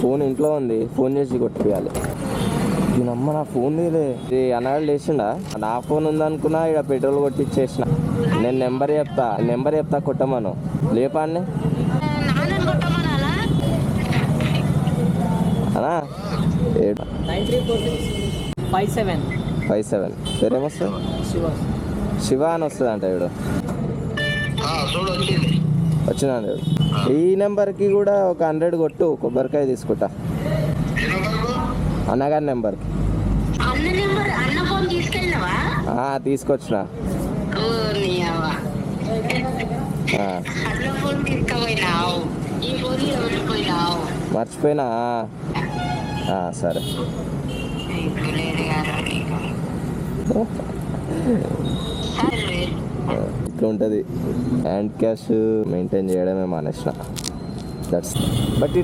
Phone ఇంట్లో ఉంది, phone చేసి కొట్టిపోయాలి. దీనమ్మ నా ఫోన్ ఇది అన్నగాడు లేచిండా, నా ఫోన్ ఉందనుకున్నా, ఇక్కడ పెట్రోల్ కొట్టిచ్చేసిన. నేను నెంబర్ చెప్తా కొట్టమను, లేపాన్ని అన్నా. 934657 పేరేమొస్తుంది? శివ అని వస్తుంది అంట. ఇప్పుడు వచ్చిందండి. ఈ నెంబర్కి కూడా ఒక 100 కొట్టు, కొబ్బరికాయ తీసుకుంటా. అన్నగారి నెంబర్కి తీసుకొచ్చిన. మర్చిపోయినా. సరే, ఇట్లా ఉంటుంది. హ్యాండ్ క్యాష్ మెయింటైన్ చేయడమే మానేసిన. That's but